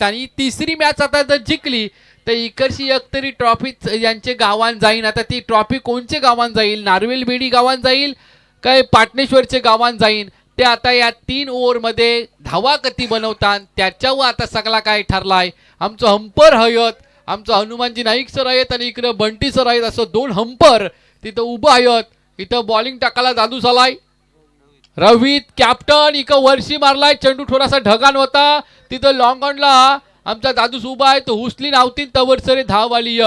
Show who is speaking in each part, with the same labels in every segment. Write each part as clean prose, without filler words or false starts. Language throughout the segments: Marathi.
Speaker 1: खेळता आणि तिसरी मॅच आता जर जिंकली तर इकडची एक तरी ट्रॉफी यांचे गावान जाईल. आता ती ट्रॉफी कोणचे गावान जाईल, नारवेल बेडी गावान जाईल काय पाटणेश्वरचे गावान जाईल, ते आता या 3 ओव्हरमध्ये धावा कती बनवतात त्याच्यावर आता सगळा काय ठरलाय. आमचं हंपर हयत, आमचं हनुमानजी नाईक सर आहेत आणि इकडं बंटी सर आहेत, असं 2 हंपर तिथं उभं आहेत. इथं बॉलिंग टाकायला जादू झालाय रवीत कॅप्टन, इकडं वर्षी मारलाय, चेंडू थोडासा ढगान होता, तिथं लॉंग ऑनला आमचा दादूस उभा आहे, तो हुसली नावतीन तवर सरे धाववाली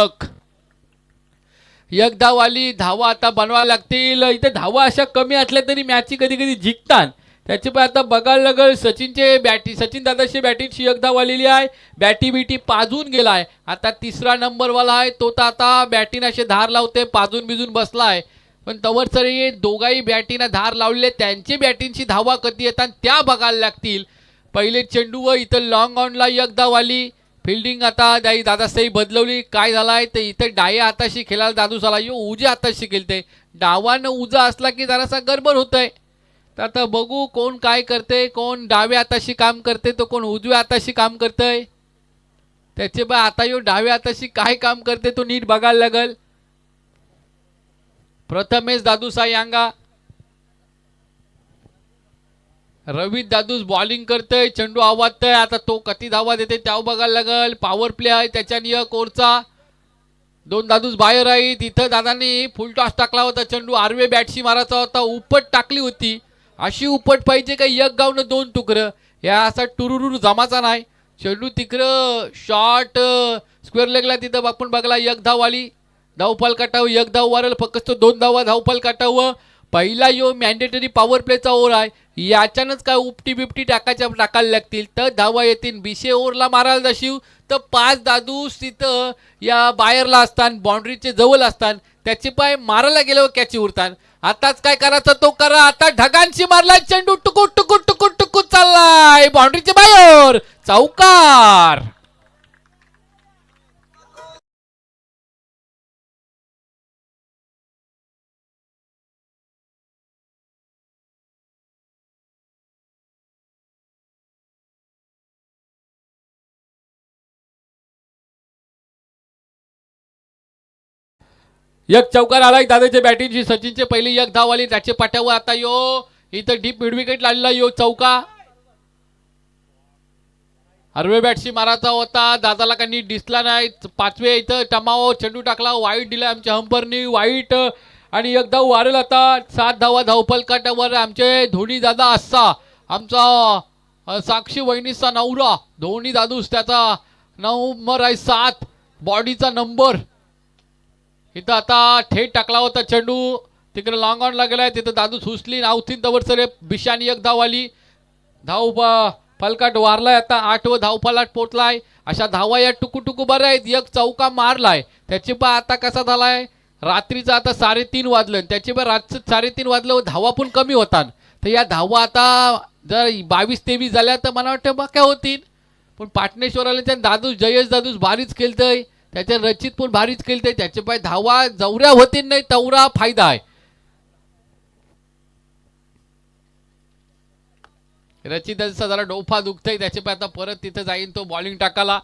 Speaker 1: एक धाववाली धावा आता बनवायला लागतील. इथे धावा अशा कमी असल्या तरी मॅच कधी कधी जिंकतात. त्याचे पण आता बघायला लागल सचिनचे बॅटी सचिन दादाची बॅटिंगची एक धाव आलेली आहे, बॅटी बिटी पाजून गेलाय. आता 3रा नंबरवाला आहे तो तर आता बॅटिंग असे धार लावते, पाजून बिजून बसलाय. पण तवर सर दोघाही बॅटीनं धार लावले, त्यांची बॅटिंगची धावा कधी येतात त्या बघायला लागतील. पहिले चेंडू व इथं लॉंग ऑनला एक धाव आली, फिल्डिंग आता दादासाई बदलवली. काय झालाय तर इथं डाया हाताशी खेळायला दादू झाला, यो उज्या हाताशी खेळते. डावानं उजा असला की जरासा गडबड होतंय. तर आता बघू कोण काय करते, कोण डाव्या हाताशी काम करते तर कोण उजव्या हाताशी काम करतंय. त्याचे बा आता यो डाव्या हाताशी काय काम करते तो नीट बघायला लागल. प्रथमेश दादूसा यांगा, रवीत दादूस बॉलिंग करतोय, चेंडू आवाजतोय. आता तो किती धावा देते त्यावर बघायला लागल. पॉवर प्ले आहे त्याच्यानी एक ओव्हरचा, 2 दादूस बाहेर आहेत. इथं दादांनी फुल टॉस टाकला होता, चेंडू आर्वे बॅटशी मारायचा होता, उपट टाकली होती. अशी उपट पाहिजे का एक गावनं 2 तुकडं, या असा टुरुरुर जमाचा नाही. चेंडू तिकडं शॉर्ट स्क्वेअर लेगला तिथं आपण बघला एक धाव आली, धावफल काटावं एक धाव वारल, फक्त 2 धावा धावफल काटावं. पहिला यो मॅन्डेटरी पॉवर प्लेचा ओव्हर आहे, याच्यानंच काय उपटी बिपटी टाकायला लागतील तर धावा येतील. 20 ओव्हरला मारायला जाशीव तर 5 दादूस तिथं या बाहेरला असतात, बाउंड्रीचे जवळ असतात, त्याचे पाय मारायला गेल्यावर कॅची उरतात. आताच काय करायचं तो करा. आता ढगांची मारलाय चेंडू, टुकू टुकू टुकू टुकू चाललाय बाउंड्रीच्या बाहेर, चौकार. एक चौकार आलाय दादाच्या बॅटिंगची, सचिनचे पहिली एक धाव आली, त्याचे पाट्यावर आता यो इथं डीप मिड विकेट लागलेला यो चौका. हरवे बॅटशी मारायचा होता, दादाला काही नीट दिसला नाही. 5वे इथं टमाओ चेंडू टाकला, वाईट दिला आमच्या हंपरनी, वाईट आणि एक धाव वारेल. आता 7 धावा धावफल काटावर आमचे धोनी दादा असा, आमचा साक्षी वहिनीचा नवरा धोनी दादूस, त्याचा नंबर आहे 7 बॉडीचा नंबर. इथं आता थेट टाकला होता चेंडू, तिकडे लॉंग ऑन लागलाय, तिथं दादू सुसली नावतीन तवर सरे बिशानी एक धाव आली, धाव फलकाट वारलाय. आता 8व धावफलाट पोचलाय. अशा धावा या टुकू टुकू बऱ्या आहेत, एक चौका मारलाय. त्याची पा आता कसा झालाय रात्रीचा आता 3:30 वाजलं, त्याची पा रातचं 3:30 वाजलं, धावा पण कमी होतात. तर या धावा आता जर 22-23 झाल्या तर मला वाटतं बाक्या होतील. पण पाटणेश्वराला दादूस जयेश दादूस भारीच खेळतंय, त्याच्या रचित पण भारीच खेळते, त्याचे पाय धावा जवऱ्या होतील नाही तेवढा फायदा आहे. रचिताचा जरा डोफा दुखतंय, त्याचे पाय आता परत तिथं जाईन तो बॉलिंग टाकाला,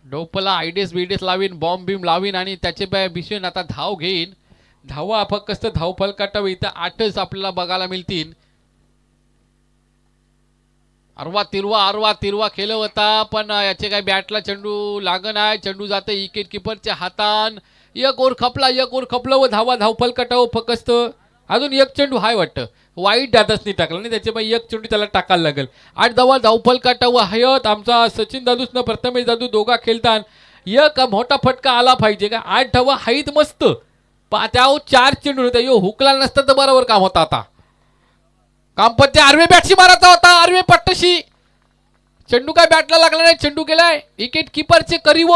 Speaker 1: डोपला आयडीएस बीडीएस लावीन, बॉम्ब बीम लावीन आणि त्याचे पाय बिशून आता धाव घेईन. धावा फक्त धावफल काटावं, इथं 8च आपल्याला बघायला मिळतील. अर्वा तिरवा खेळ होता, पण याचे काय बॅटला चेंडू लागण आहे, चेंडू जाते विकेट किपरच्या हातान. एक ओव्हर खपला व धावा धावफल काटावं फक्त. अजून एक चेंडू हाय वाटतं, वाईट दादासनी टाकला नाही, त्याच्यामुळे एक चेंडू त्याला टाकायला लागेल. 8 धावा धावफल काटावं हयत. आमचा सचिन दादूस न प्रथमेश दादू दोघा खेळतात, एक मोठा फटका आला पाहिजे का. 8 धावा हाईत मस्त, त्यावर 4 चेंडू होता, यो हुकला नसतं तर बरोबर काम होता. आता कामपत्ते आर्वे बॅटशी मारायचा होता, आर्वे पट्टशी चेंडू काय बॅटला लागला नाही, चेंडू गेलाय विकेट किपरचे करीव.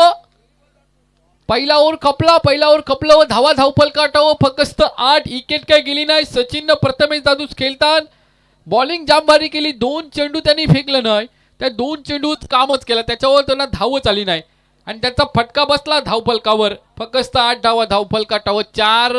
Speaker 1: पहिला ओव्हर खपला व धावा धावफल काटावं फक्त 8, विकेट काय गेली नाही. सचिन प्रथमेश दादूस खेळतात, बॉलिंग जाम भारी केली, 2 चेंडू त्यांनी फेकलं नाही, त्या 2 चेंडूत कामच केलं, त्याच्यावर त्यांना धावच आली नाही आणि त्याचा फटका बसला धावफलकावर. फक्त 8 धावा धावफल काटावं, 4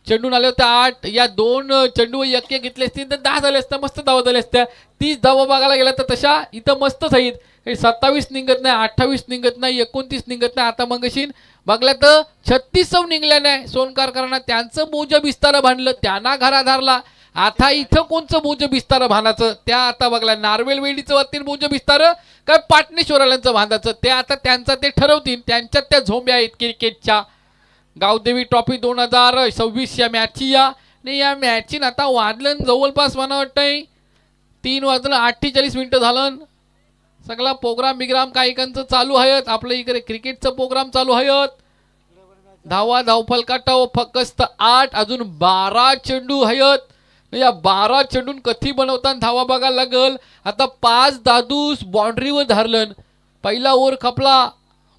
Speaker 1: चेंडून आले होते 8, या 2 चेंडू एक एक घेतले असतील तर 10 झाले असत्या, मस्त धावा झाल्या असत्या. 30 धावा बघायला गेला तर तशा इथं मस्तच आहेत. 27 निघत नाही, 28 निघत नाही, 29 निघत नाही. आता मगशीन बघल्या तर 36 निघल्या नाही. सोनकारकरांना त्यांचं बोज बिस्तार बांधलं, त्यांना घरा धरला. आता इथं कोणचं बोज बिस्तार बांधायचं, त्या आता बघला नारवेल वेडीचं वरती बोज बिस्तार काय पाटणेश्वराल्यांचं बांधायचं, ते आता त्यांचं ते ठरवतील. त्यांच्यात त्या झोंब्या आहेत क्रिकेटच्या. गावदेवी ट्रॉफी 2026 या मॅचची या मॅचची आता वाजलं जवळपास मला वाटतंय 3 वाजलं 48 मिनिटं झालं. सगळा प्रोग्राम बिग्राम काहीकांचं चालू आहेत. आपल्या इकडे क्रिकेटचं प्रोग्राम चालू आहेत. धावा धावफलकाटाव फक्त 8, अजून 12 चेंडू आहेत. या 12 चेंडून कधी बनवताना धावा बघायला लागल. आता 5 दादूस बाउंड्रीवर धरलं. पहिला ओव्हर खपला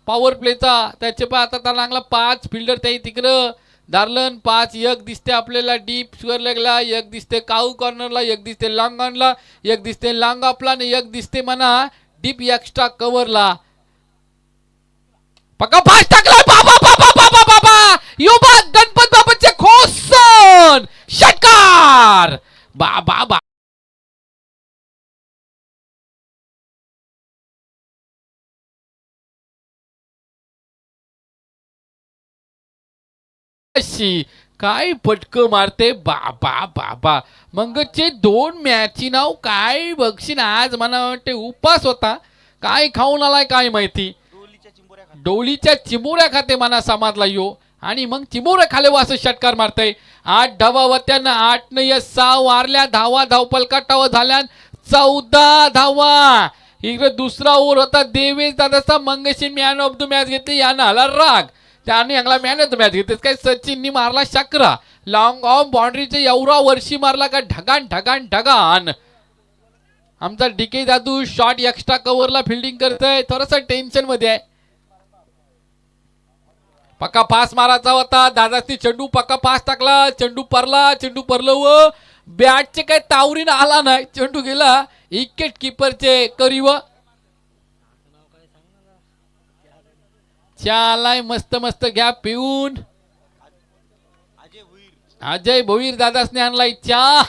Speaker 1: पॉवर प्लेचा, त्याचे पण आता त्याला लागला 5 फिल्डर त्या तिकडं धरलं. 5 एक दिसते आपल्याला डीप स्क्वेअर लेगला, एक दिसते काऊ कॉर्नरला, एक दिसते लॉंग ऑनला, एक दिसते लॉंग ऑफला आणि एक दिसते म्हणा डीप एक्स्ट्रा कव्हरला. पक्का फास्ट टाकला बाबा बाबा बाबा बाबा योबा गणपत बाबाचे खोसन षटकार बाबा बा. काय पटकं मारते बाबा बाबा. मंगचे 2 मॅची नाव काय बघशील. आज मला वाटते उपास होता, काय खाऊन आलाय काय माहिती. डोलीच्या चिमुऱ्या खाते मना समाजला यो, आणि मग चिमुऱ्या खाले असं षटकार मारतय. 8 धावा होत्यानं 8 न 6 वारल्या धावा धावपलकाटावर झाल्या 14 धावा. इकडे दुसरा ओव्हर होता देवेश दादाचा. Mangeshi man of the match घेतली, यानं आला राग, त्याने यांना मॅन ऑफ द मॅच घेतले. काय सचिननी मारला शकरा लॉंग ऑफ बाउंड्रीचे एवढा वर्षी मारला का ढगान ढगान ढगान. आमचा डीके दादू शॉट एक्स्ट्रा कव्हरला फिल्डिंग करतोय, थोडासा टेन्शन मध्ये आहे. पक्का पास मारायचा होता दादाची, चेंडू पक्का पास टाकला, चेंडू परला व बॅटचे काही तावरीन आला नाही, चेंडू गेला विकेट किपरचे करीव. चालाय मस्त मस्त घ्या पिऊन. अजय भोईर दादासने आणलाय चहा.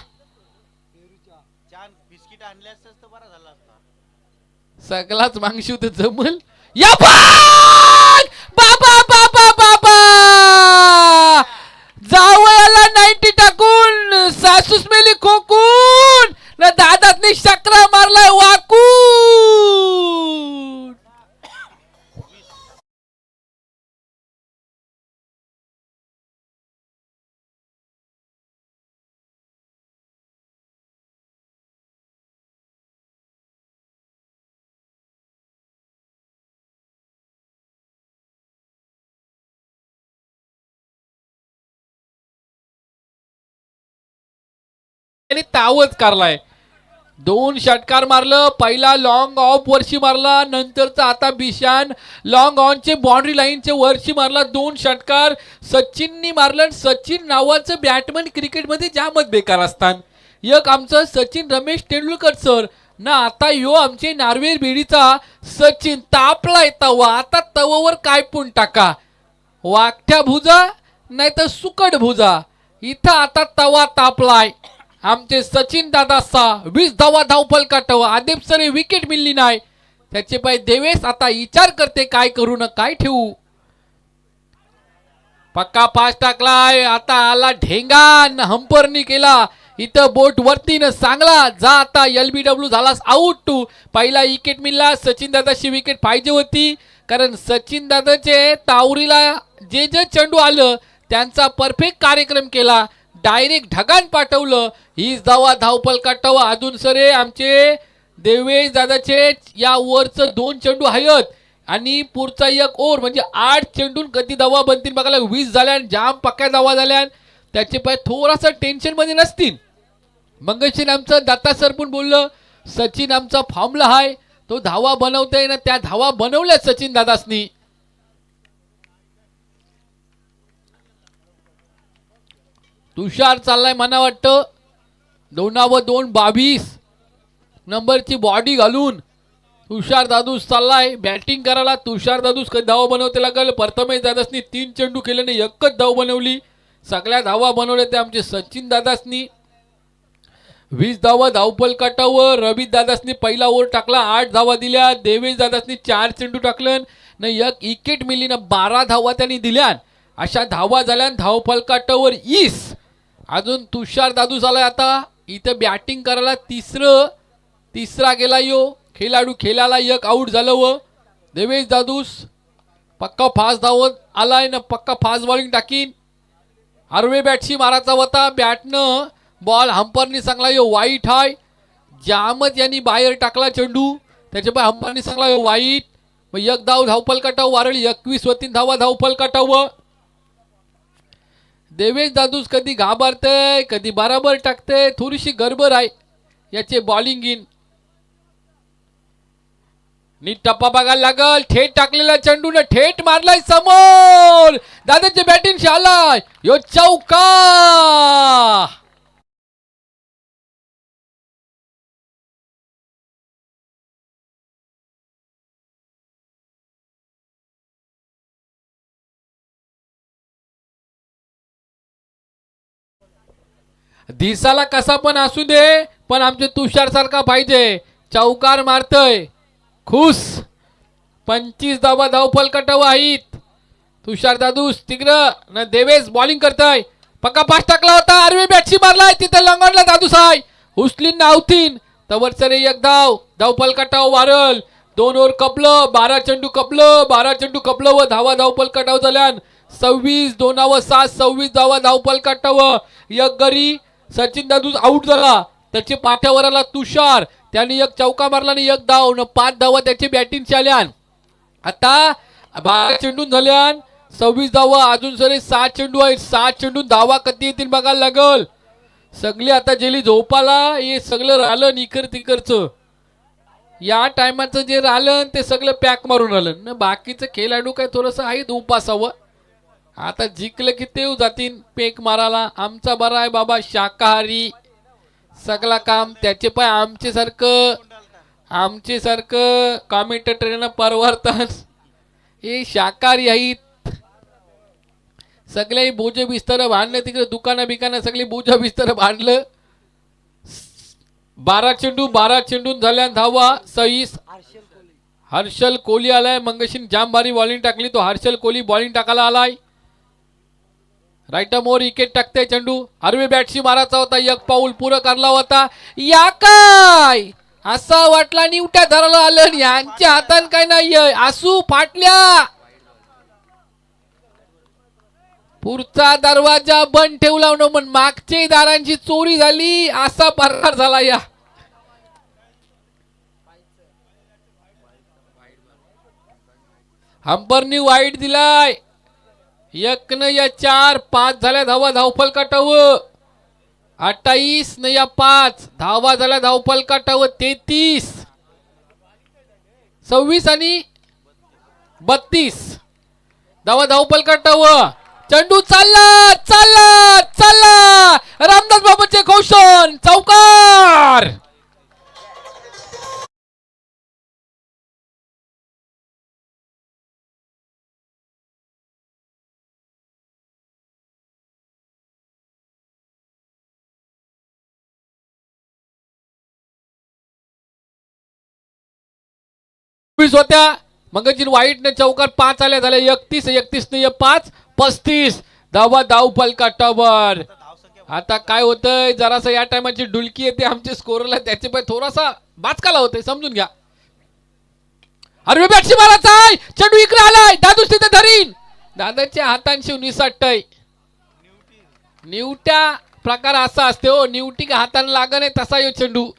Speaker 1: सगळाच मागशी होत जमल. या बाबा बाबा बाबा जावयाला 90 टाकून सासूस मेली खोकून ना दादासने शकरा मारलाय वाकून. तावच करलाय. 2 षटकार मारलं. पहिला लॉंग ऑफ वर्षी मारला, नंतरचा आता बिशान लॉंग ऑनचे बाउंड्री लाईनचे वर्षी मारला 2 षटकार सचिननी मारलं. सचिन नावाचं बॅटमन क्रिकेटमध्ये जामच बेकार असतात. एक आमचं सचिन रमेश तेंडुलकर सर ना, आता यो आमचे नार्वेल बेडीचा सचिन तापलाय तवा. आता तवावर काय पण टाका, वाकठ्या भुजा नाही तर सुकट भुजा, इथं आता तवा तापलाय. आमचे सचिन दादाचा 20 धावा धावफलकाटावर आदेप सरे विकेट मिळली नाही. त्याचे पाय देवेश आता विचार करते काय करू न काय ठेवू. पक्का पास टाकलाय, आता आला ढेंगान हंपरनी केला. इथं बोट वरती न चांगला जा. आता LBW झाला आउट टू. पहिला विकेट मिळला. सचिन दादाची विकेट पाहिजे होती, कारण सचिन दादाचे तावरीला जे जे चेंडू आलं त्यांचा परफेक्ट कार्यक्रम केला, डायरेक्ट ढगान पाठवलं. ही धावा धावफलकाटावर अजून सरे आमचे देवेश दादाचे या ओव्हरचं 2 चेंडू आहेत आणि पुढचा एक ओव्हर म्हणजे 8 चेंडून कधी धावा बनतील बघायला. 20 झाल्या, जाम पक्क्या धावा झाल्या. त्याचे पाय थोडासा टेन्शन मध्ये नसतील. मंगेशीन आमचं दत्ता सर पण बोललं सचिन आमचा फॉर्मला आहे, तो धावा बनवतोय ना, त्या धावा बनवल्या सचिन दादासनी. तुषार चाललाय मना वाटतं 2/2 नंबरची बॉडी घालून तुषार दादूस चाललाय बॅटिंग करायला. तुषार दादूस कधी धाव बनवते लागल. प्रथमेश दादासनी 3 चेंडू केल्याने एकच धाव बनवली. सगळ्या धावा बनवल्या त्या आमचे सचिन दादासनी. 20 धावा धावपल काटावर. रवी दादासनी पहिला ओव्हर टाकला, 8 धावा दिल्या. देवेश दादासनी 4 चेंडू टाकलं न एक विकेट मिली न 12 धावा त्यांनी दिल्या. अशा धावा झाल्या धावपल काटावर 20. अजून तुषार दादू झालाय आता इथं बॅटिंग करायला. तिसरा गेला यो खेळाडू. खेळाला एक आऊट झालं व देवेश दादूस पक्का फास्ट धावत आलाय ना पक्का फास्ट बॉलिंग टाकीन. आर्वे बॅटशी मारायचा होता. बॅटनं बॉल हंपरनी सांगला यो वाईट हाय. जामत यांनी बाहेर टाकला चेंडू. त्याच्यामुळे हंपरनी सांगला यो वाईट. मग एक धाव धावपल काटाव वारळी. 21 व 3 धावा धावपल काटाव. देवेश दादूस कधी घाबरतय कधी बराबर टाकते. थोडीशी गडबड आहे याचे बॉलिंग इन. नीट टप्पा बघायला लागल. थेट टाकलेला चेंडू न थेट मारलाय समोर. दादाचे बॅटिंग आलाय यो चौका. दिसाला कसा पण असू दे पण आमचे तुषार सारखा पाहिजे. चौकार मारतय खुश. 25 धावा धावपल काटाव आहेत. तुषार दादूस तिकडं न देवेश बॉलिंग करताय. पक्का पास टाकला होता. आर्वी बॅटशी मारलाय तिथे लंगडला दादूस आहे. उचलीन नावतीन तवर चरे एक धाव धावपल काटाव वारल. 2 ओव्हर कपलं. 12 चेंडू कपलं. 12 चेंडू कपलं व धावा धावपल काटाव झाल्यान 26. 2 7 26 धावा धावपल काटाव. एक गरी सचिन दादू आऊट झाला. त्याचे पाठ्यावर आला तुषार. त्यांनी एक चौका मारला आणि एक धाव न 5 धावा त्याची बॅटिंग चाल्यान. आता 12 चेंडून झाल्यान 26 धावा. अजून सरे 7 चेंडू आहेत. 7 चेंडून धावा कधी येतील बघायला लागल. सगळी आता जेली झोपाला हे सगळं राहिलं इकर तिकडचं. या टायमाचं जे राहिलं ते सगळं पॅक मारून राहिलं न. बाकीचं खेळाडू काय थोडंसं आहेत उपासावं. आता जिंकलं की ते जातीन पेक मारायला. आमचा बरा आहे बाबा शाकाहारी सगळा काम त्याचे पाय. आमचे सारखं कॉमेंटेटरना परवर्तन हे शाकाहारी आहेत. सगळे बोज बिस्तर बांधलं तिकडे दुकानं बिकानं सगळी बोज बिस्तर बांधलं. 12 चेंडून झाल्या धावा 26. हर्षल कोहली आलाय. मंगशीन जाम भारी बॉलिंग टाकली. तो हर्षल कोहली बॉलिंग टाकायला आलाय. राईट मोर विकेट टाकते चेंडू. आर्वे बॅटशी मारायचा होता. एक पाऊल पुरं करला होता. या काय असा वाटला निवट्या धरायला आलं. यांच्या हातात काय नाही आसू फाटल्या. पुढचा दरवाजा बंद ठेवला म्हणून मागच्या दारांची चोरी झाली असा प्रकार झाला. या हंपरनी वाईट दिलाय. 1 न या 4 5 झाल्या धावा धावपल काटाव. 28 न या 5 धावा झाल्या धावपल काटाव. 33 26 आणि 32 धावा धावपल काटाव. चेंडू चालला चालला चालला. रामदास बाबाचे कौशन चौकार. होत्या मगजीन वाईट ने चौकार 5 आल्या झाल्या. 31 ने 5 35 धावा धावपल काटावर. आता काय होतंय जरासा या टायमाची डुलकी येते आमच्या स्कोरला. त्याचे पाय थोडासा बाचकाला होतंय समजून घ्या. अरे बॅटशी मारायचा आहे. चेंडू इकडे आलाय. दादू तिथे धरीन. दादाच्या हातांशी निसटतय. निवट्या प्रकार असा असते हो. निवटी का हाताने लागण आहे तसा यो चेंडू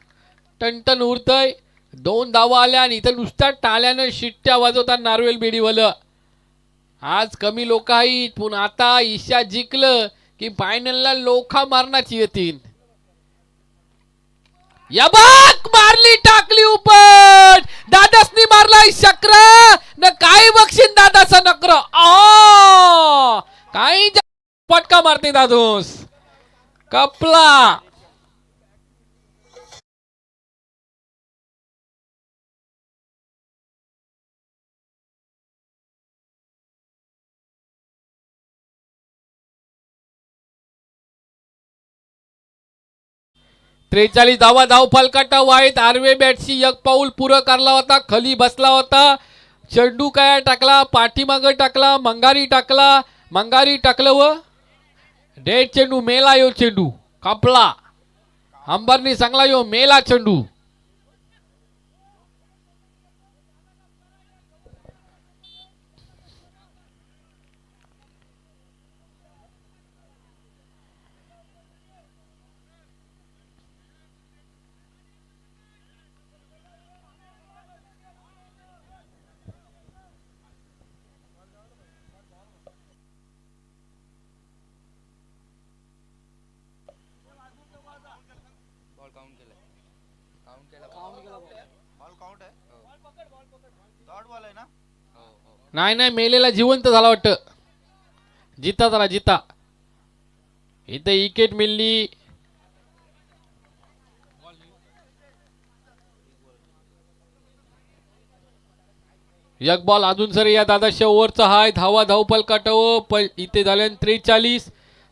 Speaker 1: टनटन उरतय. 2 धावा आल्या आणि इथं नुसत्या टाळ्यानं शिट्ट्या वाजवतात नारवेल बेडीवालं. आज कमी लोक आहेत पण आता ईशा जिंकलं की फायनलला लोखा मारण्याची येतील. या बाक मारली टाकली उपट. दादासनी मारलाय शकरा न काय बक्षीन दादाचा नकर. काय पटका मारते दादोस कपला. 43 धावा धाव फलकाटा वाईट. आर्वे बॅटशी एक पाऊल पुरं करला होता, खाली बसला होता. चेंडू काय टाकला, पाठीमाग टाकला, मंगारी टाकलं व डेड चेंडू मेला. यो चेंडू कापला अंबरनी चांगला, यो मेला चेंडू. नाही नाही, मेलेला जिवंत झाला वाटतं. जिता झाला, जिता. इथे विकेट मिळली. एक बॉल अजून सर या दादाशा ओव्हरचा हाय. धावा धावपल काटावं इथे झाल्या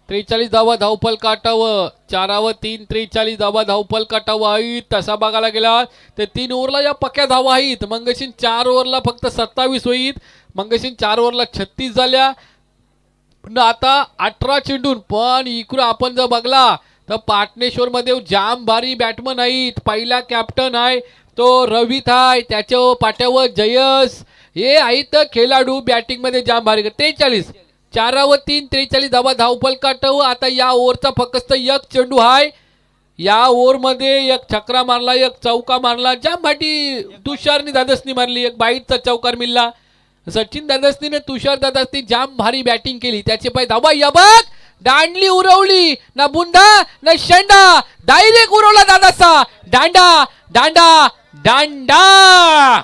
Speaker 1: 43 धावा धावपल काटावं. 4 3 43 धावा धावपल काटावं आहेत. तसा बघायला गेला तर 3 ओव्हरला या पक्क्या धावा आहेत. मंगेशीन 4 ओव्हरला फक्त 27 होईल. मंगेशीन 4 ओव्हरला 36 झाल्या. पण आता 18 चेंडून. पण इकडं आपण जर बघला तर पाटणेश्वर मध्ये जाम भारी बॅटमन आहेत. पहिला कॅप्टन आहे तो रवित आहे, त्याच्या पाट्यावर जयस हे आहेत खेळाडू बॅटिंग मध्ये जाम भारी. 43 4 3 43 धावा धावपल काटावं. आता या ओव्हरचा फक्त एक चेंडू आहे. या ओव्हर मध्ये एक छक्रा मारला, एक चौका मारला. जाम भाटी तुषारनी दादसनी मारली. एक बाईटचा चौकार मिळला. सचिन दादासनी तुषार दादासनी जाम भारी बॅटिंग केली. त्याचे पाय धावा या बघ, दांडली उरवली ना, बुंडा ना शेंडा, डायरेक्ट उरवला दादासा. दांडा दांडा दांडा.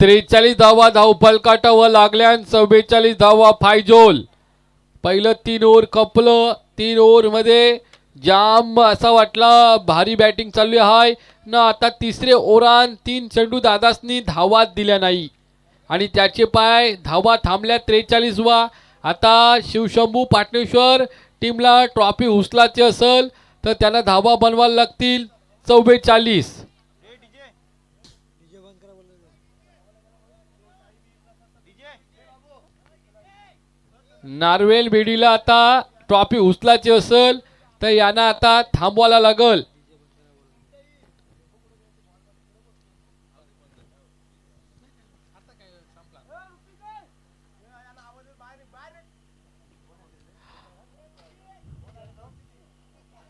Speaker 1: त्रेचाळीस धावा धावपल काटावं लागल्या. 44 धावा फायजोल. पहिलं 3 ओव्हर कपलं. 3 ओव्हर मध्ये जाम असा वाटला भारी बॅटिंग चालू आहे ना. आता तिसरे ओव्हरान 3 चेंडू दादासनी धावा दिल्या नाही आणि त्याचे पाय धावा थांबल्या. 43 वा. आता शिवशंभू पाटणेश्वर टीमला ट्रॉफी उचलायची असेल तर त्यांना धावा बनवायला लागतील 44. नार्वेल बेडीला आता ट्रॉफी उचलायची असेल तर यांना आता थांबवायला लागल.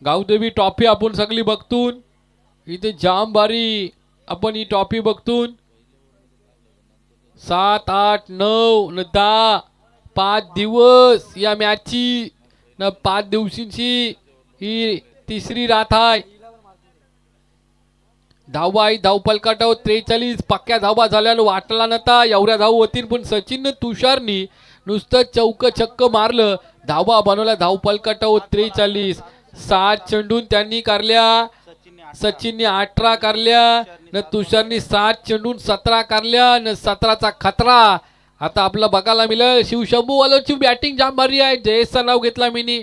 Speaker 1: गावदेवी ट्रॉफी आपण सगळी बघतून इथे जाम भारी आपण ही ट्रॉफी बघतून. 7 8 9 न 10 5 दिवस या मॅचची न 5 दिवशींची ही तिसरी रात आहे. धावा आहे धावपल काटाव 43 पक्क्या धावा झाल्या. वाटला नव्हता एवढ्या धाव होतील पण सचिन तुषारनी नुसतं चौक छक्क मारलं. धावा बनवल्या धावपल काटाव 43. 7 चेंडून त्यांनी करल्या. सचिनने 18 करल्या न तुषारनी 7 चेंडून 17 करल्या न 17चा खतरा. आता आपलं बघायला मिळेल. शिवशंभू वालोची बॅटिंग जाम भारी आहे. जयेशचं नाव घेतला मीनी.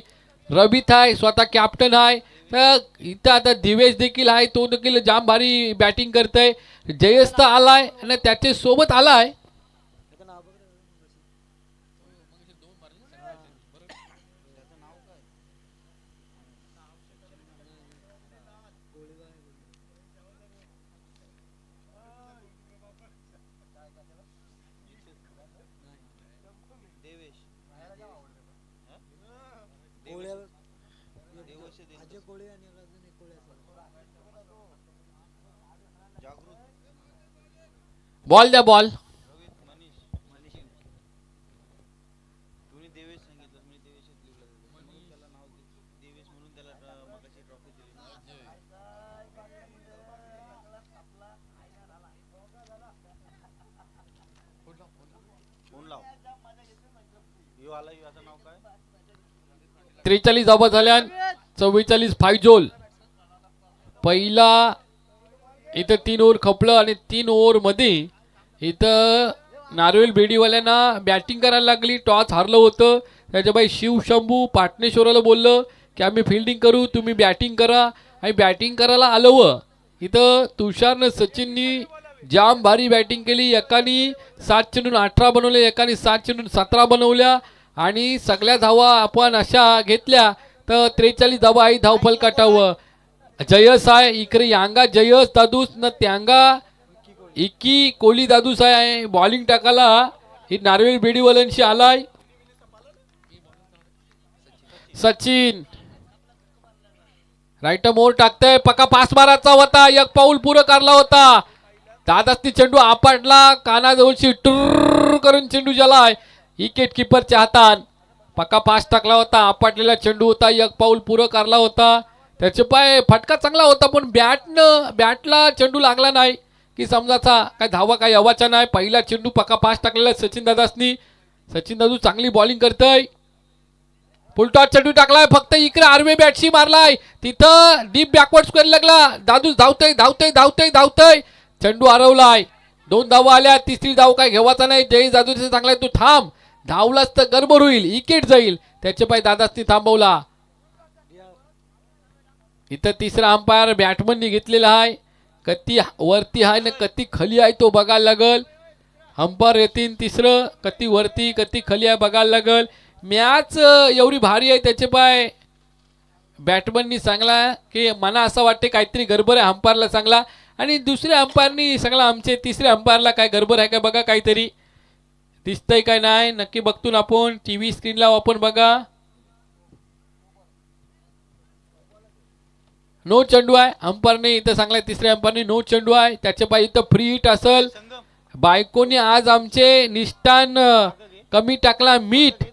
Speaker 1: रवित आहे स्वतः कॅप्टन आहे. तर इथं आता दिवेश देखील आहे, तो देखील जाम भारी बॅटिंग करतोय. जयेश तर आलाय आणि त्याच्या सोबत आलाय. बॉल द्या बॉल. 43 धावा झाल्या, 44 फायजोल. पहिला इथं 3 ओव्हर खपलं आणि 3 ओव्हर मध्ये इथं नारवेल बेडीवाल्यांना बॅटिंग करायला लागली. टॉस हारलं होतं, त्याच्याबाई शिव शंभू पाटणेश्वराला बोललं की आम्ही फिल्डिंग करू, तुम्ही बॅटिंग करा. आणि बॅटिंग करायला आलं व इथं तुषारनं सचिननी जाम भारी बॅटिंग केली. एकानी 7 चेंडून 18 बनवले, एकानी 7 चेंडून 17 बनवल्या आणि सगळ्या धावा आपण अशा घेतल्या तर 43 धावा आहे धावफल काटावं. जयस आहे इकडे, यांगा जयस दादूस न त्यांगा इकी कोहली दादूस आहे बॉलिंग टाकायला. ही नारवेल बेडीवाल्यांशी आलाय सचिन. राईट मोर टाकतंय, पक्का पास मारायचा होता, एक पाऊल पुरं करला होता. दादास्ती चेंडू आपटला, कानाजवळशी टुर करून चेंडू गेलाय विकेट किपरच्या हातात. पक्का पास टाकला होता, आपटलेला चेंडू होता, एक पाऊल पुरं करला होता. त्याचे पाय फटका चांगला होता पण बॅटला चेंडू लागला नाही की समजाचा काय धावा काय हवाचा नाही. पहिला चेंडू पक्का पास टाकलेला सचिन दादासनी. सचिन दादू चांगली बॉलिंग करतय, फुलटॉस चेंडू टाकलाय, फक्त इकडे आर्मी बॅटशी मारलाय, तिथं डीप बॅकवर्ड स्क्वेअर लागला. दादू धावतय धावतय धावतय धावतय, चेंडू हरवलाय. 2 धावा आल्या, तिसरी धाव काय घेवायचा नाही. जय दादू चांगलाय, तू थांब, धावलाच तर गडबड होईल, विकेट जाईल. त्याचे पाय दादासनी थांबवला. इथं तिसरा अंपायर बॅटमननी घेतलेला आहे, कती वरती आहे ना कती खाली आहे तो बघायला लागल. अंपायर येतील तिसरं, कती वरती कती खाली आहे बघायला लागल. मॅच एवढी भारी आहे त्याचे पाय बॅटमननी सांगला की मला असं वाटते काहीतरी गडबड आहे अंपायरला सांगला. आणि दुसऱ्या अंपायरनी सांगला आमचे तिसऱ्या अंपायरला काय गडबड आहे का बघा, काहीतरी दिसतंय काय नाही नक्की बघतून आपण टीव्ही स्क्रीनला आपण बघा. नो चेंडू आहे, अंपायरने इथं सांगलाय तिसऱ्या अंपायरने नो चेंडू आहे. त्याच्या पाय इथं फ्री हिट असल. बायकोने आज आमचे निष्ठान कमी टाकला मीठ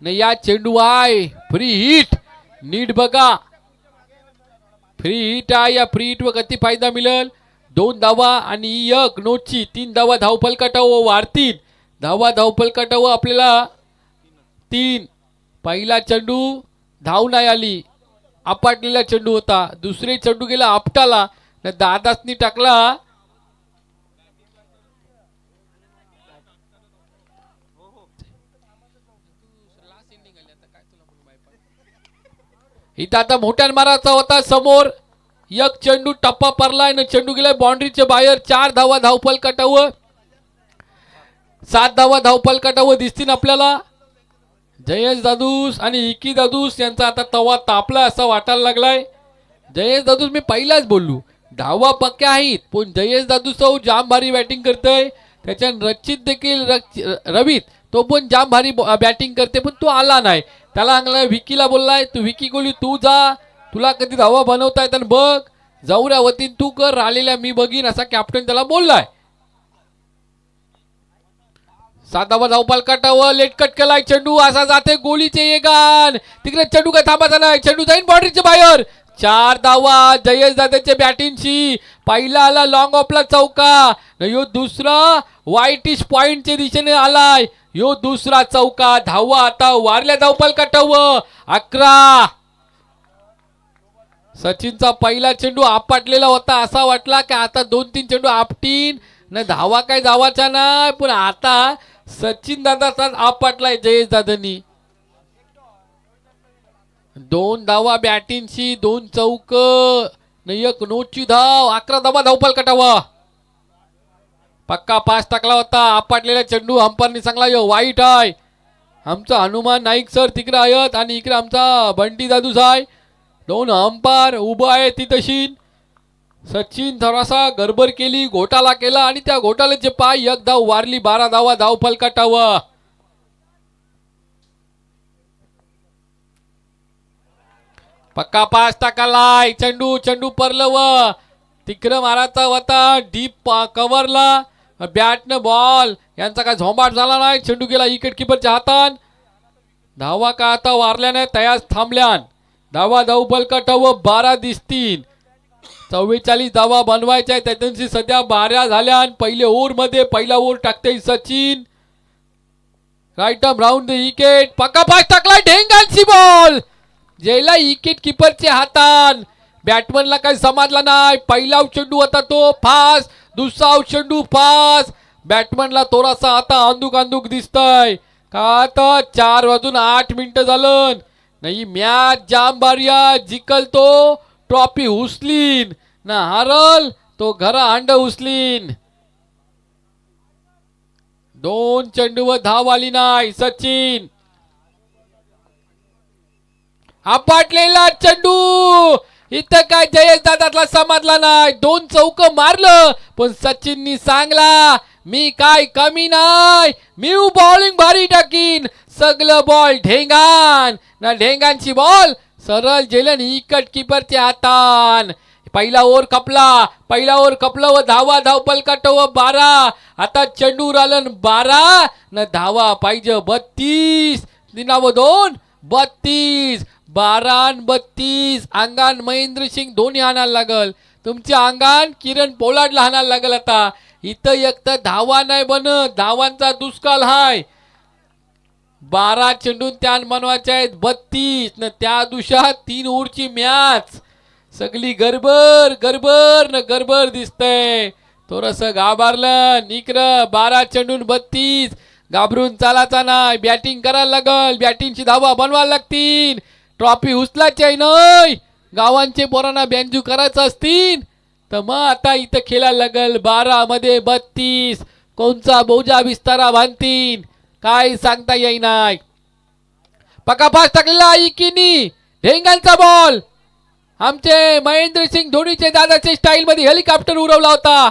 Speaker 1: न, या चेंडू आहे फ्री हिट, नीट बघा फ्री हिट आहे. या फ्री हिट व किती फायदा मिळेल, 2 धावा आणि 1 नोटची 3 धावा धावफल काटावं वाढतील. धावा धावफल काटावं आपल्याला 3. पहिला चेंडू धाव नाही आली, आपटलेला चेंडू होता. दुसरे चेंडू गेला आपटाला न, दादासनी टाकला. इथं आता मोठ्यान मारायचा होता समोर, एक चेंडू टप्पा पडलाय न, चेंडू गेलाय बाउंड्रीच्या बाहेर. 4 धावा धावफल काटावं, 7 धावा धावफल काटावं दिसतील आपल्याला. जयेश दादूस आणि इकी दादूस यांचा आता तवा तापला असं वाटायला लागलाय. जयेश दादूस मी पहिलाच बोललो धावा पक्क्या आहेत, पण जयेश दादूस जाम भारी बॅटिंग करतोय. त्याच्या रचित देखील रवीत तो पण जाम भारी बॅटिंग करते, पण तो आला नाही. त्याला अंगला विकीला बोललाय, तू विकी गोली तू जा, तुला कधी धावा बनवता येतात बघ, जाऊऱ्या वतीन तू कर, राहिलेल्या मी बघीन असा कॅप्टन त्याला बोललाय. 7 धावा धावपाल काटावं, लेट कट केलाय चेंडू, असा जाते गोलीचे येगान, तिकडे चेंडू काय थांबायचा नाही, चेंडू जाईन बाउंड्रीच्या बाहेर. 4 धावा जयेश दादाच्या बॅटिंगशी. पहिला आला लॉंग ऑफला चौका, यो दुसरा व्हाईटिश पॉइंटच्या दिशेने आलाय, यो दुसरा चौका. धावा आता वारल्या धावपाल काटावं 11. सचिनचा पहिला चेंडू आपटलेला होता, असा वाटला की आता 2-3 चेंडू आपटीन न, धावा काय धावाचा नाही, पण आता सचिन दादाचाच आपटलाय जयेश दादांनी. 2 धावा बॅटिंगशी, 2 चौक न, 1 नोटची धाव. 11 धावा धावपाल काटावा. पक्का पास टाकला होता, आपटलेला चेंडू अंपायरनी सांगला यो वाईट आहे. आमचा हनुमान नाईक सर तिकडे आहेत आणि इकडे आमचा बंटी दादूस आहे. 2 अंपायर उभं आहे तिथशी. सचिन थोडासा गडबड केली, घोटाळा केला आणि त्या घोटाळ्याचे पाय 1 धाव वारली. 12 धावा धावफल काटावं. पक्का पास टाकालाय, चेंडू परलं व तिकडं मारायचा होता डीप कव्हरला. बॅटनं बॉल यांचा काय झोंबाट झाला नाही, चेंडू गेला विकेट किपरच्या हातात. धावा का आता वारल्या नाही, तयार थांबल्यान. धावा धावफल काटावं 12 दिसतील. 44 धावा बनवायच्या त्याच्याशी सध्या 12 झाल्या. पहिले ओव्हर मध्ये पहिला ओव्हर टाकते Sachin. Right arm round the wicket. पक्का पास टाकला. ढेंगांची बॉल. जयला विकेट किपरच्या हातान. बॅटमनला काही समजला नाही. पहिला चेंडू होता तो फास्ट. दुसरा चेंडू फास्ट. बॅटमनला थोडासा आता अंदूक अंदूक दिसतय का. आता 4 वाजून 8 मिनिटं झालं. नाही मॅच जाम बारिया. जिकल तो ट्रॉफी उचलीन ना हारल तो घरा अंड उचलीन. 2 चेंडूवर धाव आली नाही. सचिन आपटलेला चेंडू. इथं काय जयेश दादातला समजला नाही. 2 चौक मारलं पण सचिननी सांगला मी काय कमी नाही. मी बॉलिंग भारी टाकीन. सगळं बॉल ढेंगान ना. ढेंगांची बॉल सरळ जेलन विकेट किपरच्या हातान. पहिला ओव्हर कपला. पहिला ओव्हर कपला व धावा धावपल कट व 12. आता चेंडू रालन 12 न धावा पाहिजे 32. दिनाव 2 32. 12 आणि 32. अंगान महेंद्र सिंग धोनी आणायला लागल. तुमच्या अंगान किरण पोलार्डला आणायला लागल. आता इथं एक तर धावा नाही बनत. धावांचा दुष्काळ हाय. 12 चेंडून त्यान बनवायचे आहेत 32 न. त्या दिवसात 3 ओव्हरची मॅच. सगळी गडबड गडबड न गडबड दिसतंय. थोडस घाबरलं निकर. 12 चेंडून 32. घाबरून चालायचा नाही. बॅटिंग करायला लागल. बॅटिंगची धावा बनवायला लागतील. ट्रॉफी उचलायची आहे नाही. गावांचे पोरांना बॅन्जू करायचं असतील तर मग आता इथं खेळायला लागल. 12 मध्ये 32. कोणचा बोजा विस्तारा बांधतील काय सांगता येई नाही. पक्का पास टाकलेला इकिनी. ढेंगांचा बॉल. आमचे महेंद्र सिंग धोनीचे दादाचे स्टाईल मध्ये हेलिकॉप्टर उडवला होता.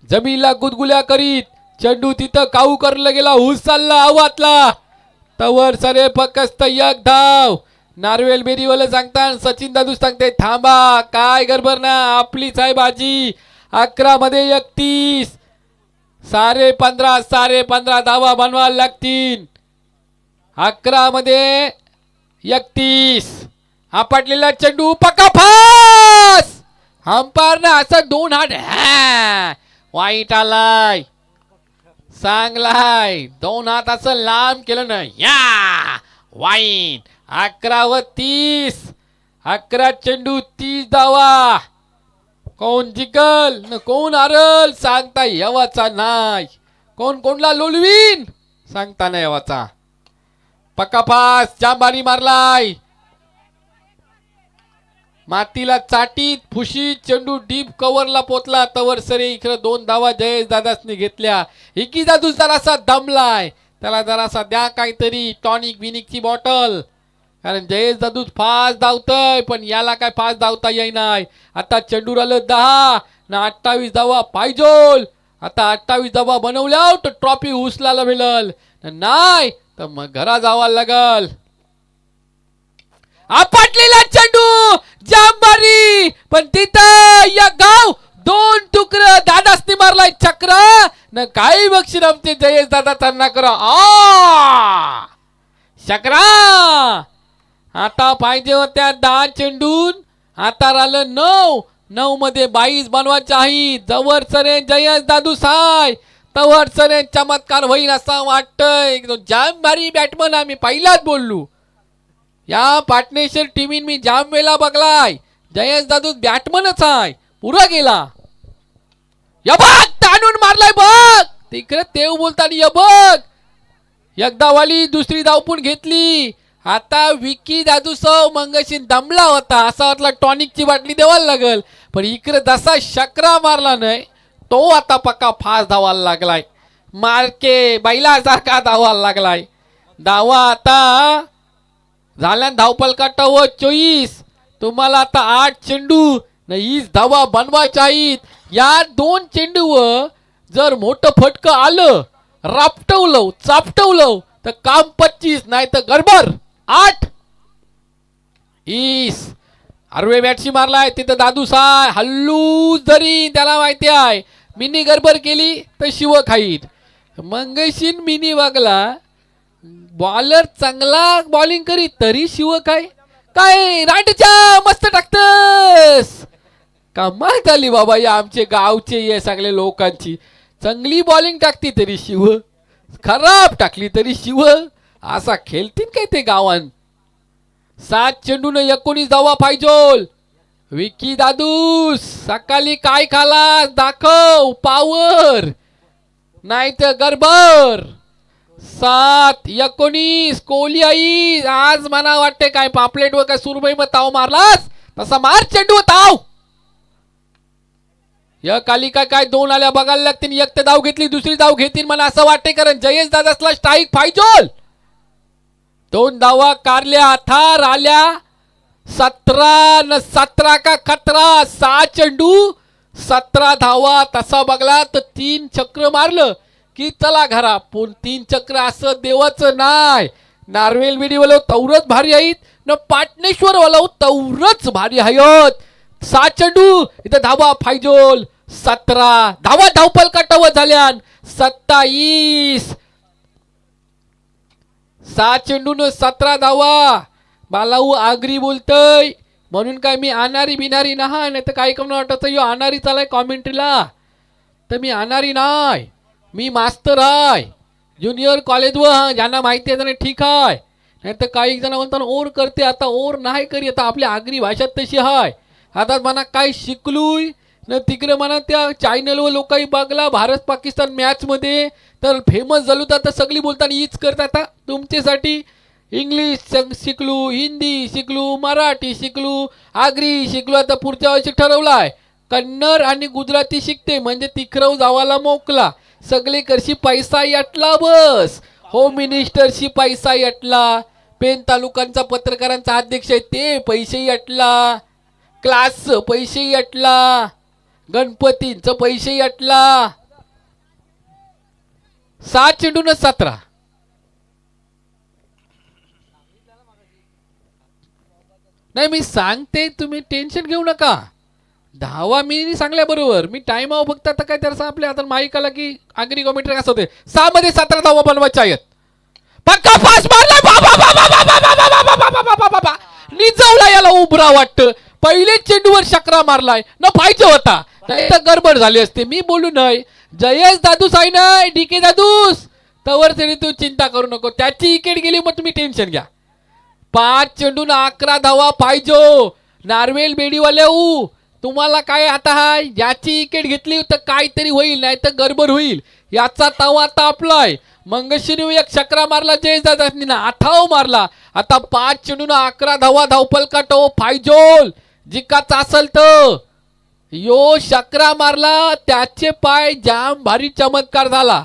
Speaker 1: जमीनला गुदगुल्या करीत चेंडू तिथं काऊ करला गेला. हुसलला आवातला तवर सरे फक्त एक धाव. नार्वेल बेरीवाले सांगतात. सचिन दादू सांगते थांबा काय गडबड ना. आपलीच आहे बाजी. 11 मध्ये 31. 15.5 धावा बनवायला लागतील. 11 मध्ये 31. आपटलेला चेंडू पक्का फास. अंपायरने असं 2 हात वाईट आलाय. चांगलाय 2 हात असं लांब केलं ना या वाईट. 11 व 30. 11 चेंडू 30 धावा. कोण जिंकल न कोण हारल सांगता येवाचा नाही. कोण कोणला लोलवीन सांगता नाही येवाचा. पक्का पास. जांबारी मारलाय. मातीला चाटीत फुशीत चेंडू डीप कव्हरला पोचला. तवर सरे इकडे 2 धावा जयेश दादासने घेतल्या. इकी दादू जरासा दमलाय. त्याला जरासा द्या काहीतरी टॉनिक बिनिकची बॉटल. कारण जयेश दादू फास्ट धावतय पण याला काय फास्ट धावता येई नाही. आता चेंडू राहिलं 10 ना 28 धावा पाहिजोल. आता 28 धावा बनवल्या तर ट्रॉफी उचलायला मिळल. नाही तर मग घरा जावा लागल. आपटलेला चेंडू जांबारी पण तिथं या गाव 2 तुकडं दादासनी मारलाय चक्र न. काही बक्षीस आमचे जयेश दादा त्यांना करा चक्रा. आता पाहिजे होत्या 10 चेंडून. आता राहिलं 9. 9 मध्ये 22 बनवायचे आहे. जवळ सरे जयेश दादू साय तवर सरे चमत्कार होईल असं वाटतंय. जाम भारी बॅटमन आम्ही पहिलाच बोललो. या पार्टनरशिप टीमीन मी जाम वेळा बघलाय. जयेश दादू बॅटमनच आहे. पुरा गेला. या बघ ताणून मारलाय बघ. तिकडे तेव बोलताना या बघ. एकदा वाली दुसरी धाव पण घेतली. आता विकी दादू सौ मंगशीन दमला होता. असा वाटला टॉनिकची बाटली द्यावायला लागल पण इकडे जसा शकरा मारला नाही तो आता पक्का फास्ट धावायला लागलाय. मार्के बैलासारखा धावायला लागलाय. धावा आता झाल्या धावपलकाटा व 24. तुम्हाला आता 8 चेंडू न 20 धावा बनवायच्या आहेत. या 2 चेंडूवर जर मोठं फटकं आलं रापटवलं चापटवलं तर काम 25 नाही तर गडबड 8. 20 अर्वे बॅटशी मारलाय. तिथं दादू साय हल्लू जरी त्याला माहिती आहे मिनी गडबड केली तर शिव खाईत. मंगशीन मिनी वागला. बॉलर चांगला बॉलिंग करीत तरी शिव काय काय रांडच्या मस्त टाकतस. कमाल झाली बाबा या आमचे गावचे ये सगळे लोकांची. चांगली बॉलिंग टाकती तरी शिव खराब टाकली तरी शिव असा खेळतील काय ते गावान. 7 चेंडून 19 धावा पाहिजोल. विकी दादू सकाळी काय खालास दाखव पावर नाही तर गरबर. 7-19 कोहली आई आज मला वाटते काय पापलेट व काय सुरमई मग ताव मारलास तसा मार चेंडू ताव. या काली काय 2 आल्या बघायला लागतील. एक तर धाव घेतली दुसरी धाव घेतील मला असं वाटते कारण जयेश दादासला स्ट्राईक पाहिजोल. 2 धावा कारल्या थार आल्या. 17 का खतरा. 6 चेंडू 17 धावा. तसा बघला तर 3 चक्र मारलं की चला घरा. पण 3 चक्र असं देवाचं नाही. नारवेल विडी वाला तवरच भारी आहेत न पाटणेश्वर वाला तवरच भारी आहेत. 6 चेंडू इथं धावा फायजोल. 17 धावा धावपल काटावर झाल्यान. 27 6 चेंडून 17 धावा. बालाऊ आगरी बोलतय म्हणून काय मी आणारी बिनारी नाही तर काय कमी वाटत यो आणारी चालाय कॉमेंट्रीला तर मी आणारी नाही. मी मास्तर आहे ज्युनियर कॉलेज व ज्यांना माहिती आहे त्यांना ठीक आहे नाही तर काही जण म्हणतात ओर करते आता ओर नाही करी. आता आपल्या आगरी भाषात तशी आहे. आता म्हणा काय शिकलोय न तिकडे म्हणा त्या चॅनलवर लोकही बघला भारत पाकिस्तान मॅच मध्ये तर फेमस झालो तर सगळी बोलताना हीच करतात. आता तुमच्यासाठी इंग्लिश शिकलो हिंदी शिकलो मराठी शिकलो आगरी शिकलो. आता पुढच्या वर्षी ठरवलाय कन्नड आणि गुजराती शिकते म्हणजे तिकरव जावाला मोकला. सगळे करशी पैसा याटला बस. होम मिनिस्टरशी पैसा याटला. पेन तालुक्यांचा पत्रकारांचा अध्यक्ष आहे ते पैसे याटला. क्लासचं पैसे याटला. गणपतींचं पैसे याटला. 7 चेंडून 17 नाही मी सांगते तुम्ही टेन्शन घेऊ नका. धावा मी सांगल्या बरोबर मी टाइम आव फक्त आता काय त्याला आपल्या आता माईक आला की आगरी कॉमेंट्री कसं होते. 6 मध्ये 17 धावा बनवायच्या आहेत. पक्का पास मारला बाबा निजवला याला उभरा वाटतं. पहिले चेंडूवर शकरा मारलाय न पाहिजे होता नाही तर गडबड झाली असते. मी बोलू नाही जयेश दादूस आहे ना डीके दादूस तवर तरी तू चिंता करू नको. त्याची विकेट गेली मग तुम्ही टेन्शन घ्या. 5 चेंडून 11 धावा पाहिजो. नारवेल बेडीवाले तुम्हाला काय आता हाय याची विकेट घेतली तर काहीतरी होईल नाही तर गडबड होईल. याचा तवा तापलाय. मंगशीने एक चक्रा मारला जयेश दादांनी ना 8 मारला. आता 5 चेंडून 11 धावा धावपल काटो फायजोल. जिकाचा असल तर यो चक्रा मारला त्याचे पाय जाम भारी चमत्कार झाला.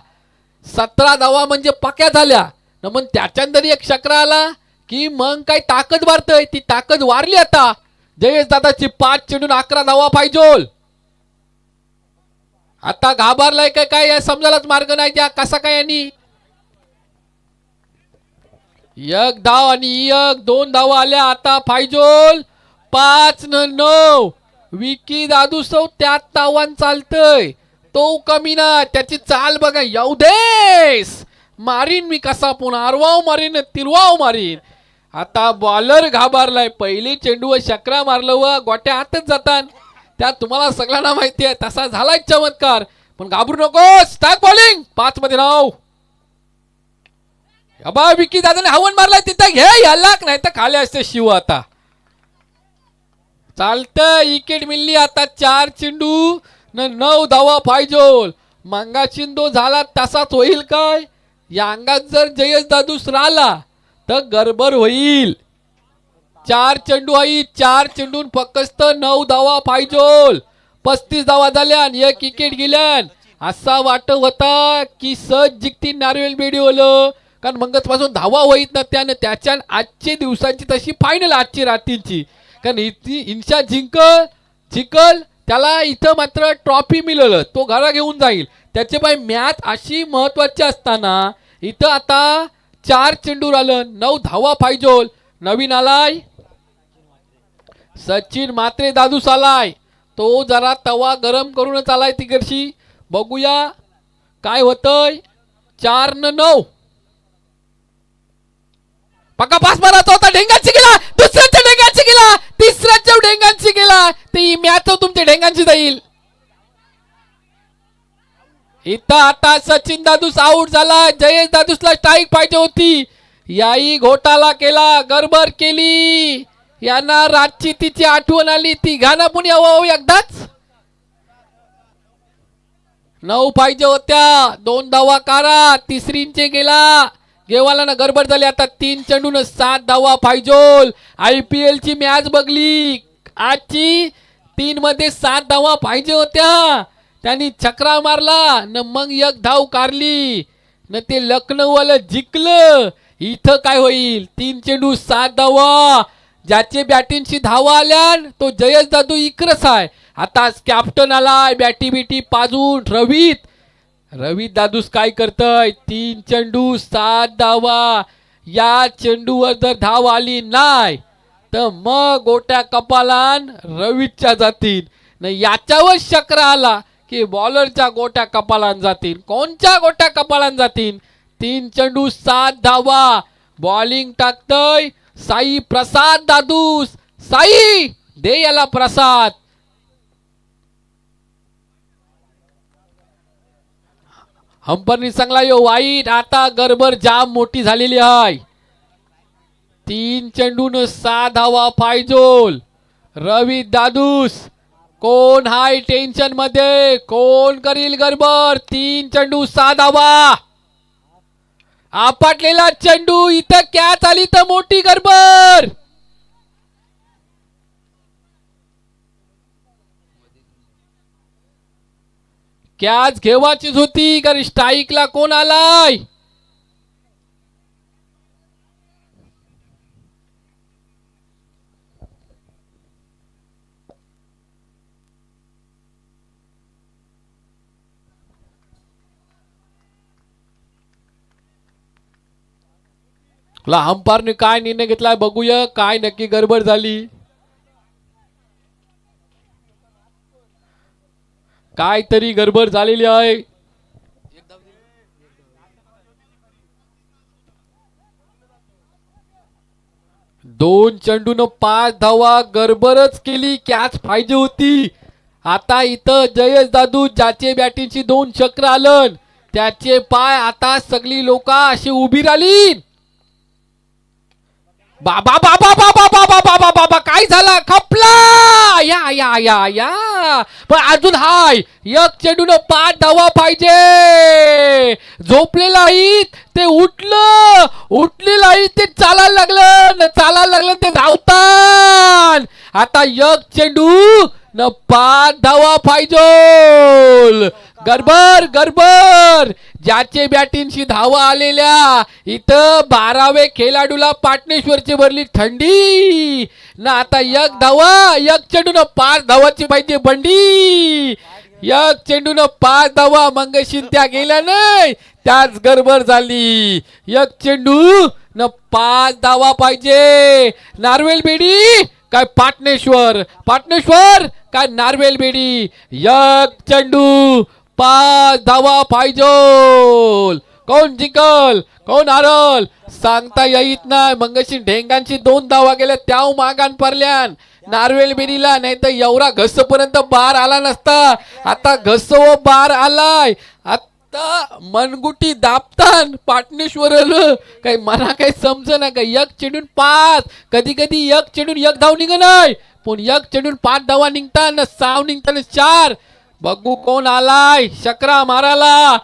Speaker 1: 17 धावा म्हणजे पक्या झाल्या न मग त्याच्यानंतर एक चक्रा आला की मग काय ताकद वाढतय. ती ताकद वारली आता जयेश दादाची. 5 चेंडून 11 धावा पाहिजोल. आता घाबरलाय काय काय समजायलाच मार्ग नाही त्या कसा काय. आणि एक धाव आणि 2 धावा आल्या आता पाहिजोल. 5-9 विकी दादू सौ त्यात तावान चालतय तो कमी ना. त्याची चाल बघा येऊ देस मारीन मी कसा पुन्हा आरवाव मारीन तिरवाव मारीन. आता बॉलर घाबरलाय. पहिले चेंडूवर चक्रा मारलं व गोट्या आतच जातात. त्यात तुम्हाला सगळ्यांना माहिती आहे तसा झालाय चमत्कार. पण घाबरू नकोस. टाक बॉलिंग 5 मध्ये नाव. अबा विकी दादाने हवन मारलाय तिथं घे याला नाही तर खाली असते शिव. आता चालतं विकेट मिळली. आता 4 चेंडू 9 धावा पाहिजोल. मंगा चिंदो झाला तसाच होईल काय. या अंगात जर जयेश दादूस राहिला तर गडबड होईल. 4 चेंडू आई. 4 चेंडून फक्त 9 धावा पाहिजोल. 35 धावा झाल्या आणि 1 विकेट गेल्यान. असा वाटत होता की सहज जिंकतील नारवेल बेडीवालं कारण मंगच पासून धावा होईत ना त्यानं त्याच्या आजच्या दिवसांची तशी फायनल आजची रात्रीची कारण इन्शा जिंकल त्याला इथं मात्र ट्रॉफी मिळलं तो घरा घेऊन जाईल. त्याचे पाय मॅच अशी महत्वाची असताना इथं आता 4 चेंडूर आलं 9 धावा पाहिजोल. नवीन आलाय सचिन मात्रे दादूस आलाय. तो जरा तवा गरम करूनच आलाय तिकडशी. बघूया काय होतंय. 4-9 पक्का पास मारायचा होता. ढेंगांची गेला. दुसऱ्याच्या ढेंगांची गेला. तिसऱ्याच्या ढेंगांची गेला. ती मॅच तुमच्या ढेंगांची जाईल. इथं आता सचिन दादूस आउट झाला. जयेश दादूसला स्ट्राईक पाहिजे होती. याही घोटाळा केला, गडबड केली. यांना रातची तिची आठवण आली. ती घाना पण यावं एकदाच. 9 पाहिजे होत्या. 2 धावा कारा. तिसरींचे गेला. गेवाला गडबड झाली. आता 3 चेंडून 7 धावा पाहिजे. IPL ची मॅच बघली आजची. 3 मध्ये 7 धावा पाहिजे होत्या. त्यांनी चक्रा मारला न मग 1 धाव काढली न ते लखनौवाला जिंकलं. इथं काय होईल? 3 चेंडू 7 धावा. ज्याचे बॅटिंगची धावा आल्या तो जयेश दादू इकरच आहे. आता कॅप्टन आलाय बॅटी बिटी पाजून. रवित दादूस काय करतय? 3 चेंडू 7 धावा. या चेंडूवर जर धाव आली नाही तर मग गोट्या कपालान रवितच्या जातील न याच्यावर चक्र आला की बॉलरच्या गोट्या कपालान जातील. कोणच्या गोट्या कपालान जातील? 3 चेंडू 7 धावा. बॉलिंग टाकतय साई प्रसाद दादूस. साई दे याला प्रसाद. हंपरनी चांगला यो वाईट. आता गडबड जाम मोठी झालेली आहे. 3 चेंडून 7 धावा पाहिजे. रवी दादूस कोण हाय टेन्शन मध्ये? कोण करील गडबड? 3 चेंडू 7 धावा. आपटलेला चेंडू. इथं कॅच आली तर मोठी गडबड. कॅच घेवायचीच होती कारण स्ट्राईकला कोण आलाय? अंपायरने काय निर्णय घेतलाय बघूया. काय नक्की गडबड झाली? काहीतरी गडबड झालेली आहे. दोन चेंडून 5 धावा. गडबडच केली. कॅच पाहिजे होती. आता इथं जयेश दादू ज्याचे बॅटिंगची 2 चक्र आलं त्याचे पाय आता सगळी लोक अशी उभी राहिली. बाबा बाबा बाबा बाबा बाबा बाबा काय झाला? खपला. या या या या पण अजून हाय. 1 चेंडून 5 धावा पाहिजे. झोपलेला आहेत ते उठलं. उठलेलं आहे ते चालायला लागलं ते धावतात. आता 1 चेंडू न 5 धावा पाहिजे. गडबड. ज्याचे बॅटिंगशी धावा आलेल्या इथं 12वे खेळाडूला पाटणेश्वरची भरली थंडी ना. आता 1 धावा. 1 चेंडून 5 धावाची पाहिजे बंडी. 1 चेंडून 5 धावा. मंगशीन त्या गेल्या नाही त्याच गडबड झाली. 1 चेंडू न 5 धावा पाहिजे. नार्वेल बेडी काय पाटणेश्वर काय नार्वेल बेडी. 1 चेंडू 5 धावा पाहिजे. कोण जिंकल कोण हारल सांगता येत नाही. मंगशी ढेंगांची 2 धावा गेल्या त्या मागान पडल्यान नार्वेल बेरीला. नाही तर एवढा घसपर्यंत बार आला नसता. आता घस व बार आलाय. आता मनगुटी दाबतान पाटणेश्वर काही मना काही समजना का. 1 चेंडून 5. कधी 1 चेंडून 1 धाव निघ नाही पण 1 चेंडून 5 धावा निघताना 6 निघताना 4. बघू कोण आलाय चक्रा मारायला.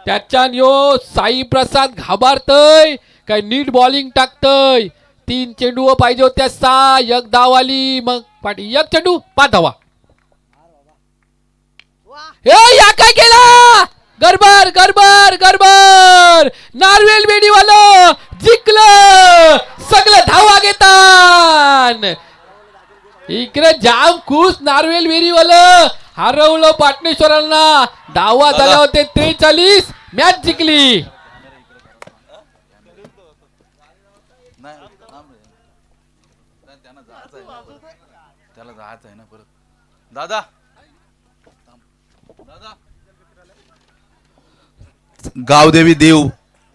Speaker 1: त्याच्यान यो साई प्रसाद घाबरतय काय नीट बॉलिंग टाकतय. 3 चेंडू पाहिजे होत्या 6. 1 धाव आली. मग पाटी 1 चेंडू 5 धावा. या काय केला? गडबड. नार्वेल बेडीवालं जिंकलं. सगळं धावा घेतान. इकडे जाम खुश नार्वेल बेरीवालं. हरवलं पाटणेश्वरांना. धावा झाल्या होते 43. मॅच जिंकली.
Speaker 2: त्याला जायचं आहे ना परत. दादा गावदेवी देव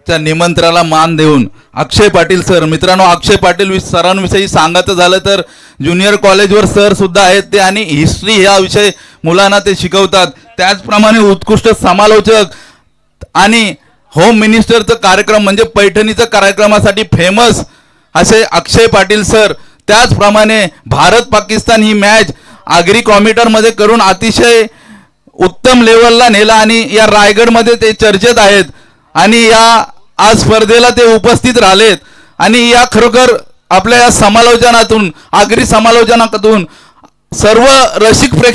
Speaker 2: त्या निमंत्रणाला मान देऊन अक्षय पाटील सर. मित्रांनो अक्षय पाटील सरांविषयी सांगायचं झालं तर ज्युनियर कॉलेजवर सर सुद्धा आहेत ते, आणि हिस्ट्री हा विषय मुलांना ते शिकवतात. त्याचप्रमाणे उत्कृष्ट समालोचक आणि होम मिनिस्टरचं कार्यक्रम म्हणजे पैठणीचं कार्यक्रमासाठी फेमस असे अक्षय पाटील सर. त्याचप्रमाणे भारत पाकिस्तान ही मॅच आगरी कॉम्प्युटरमध्ये करून अतिशय उत्तम लेवलला नेला आणि या रायगडमध्ये ते चर्चेत आहेत आणि या आज स्पर्धेला ते उपस्थित राहिलेत. आणि या खरोखर आपल्या या समालोचनातून आगरी समालोचनातून सर्व रसिक प्रेक्षक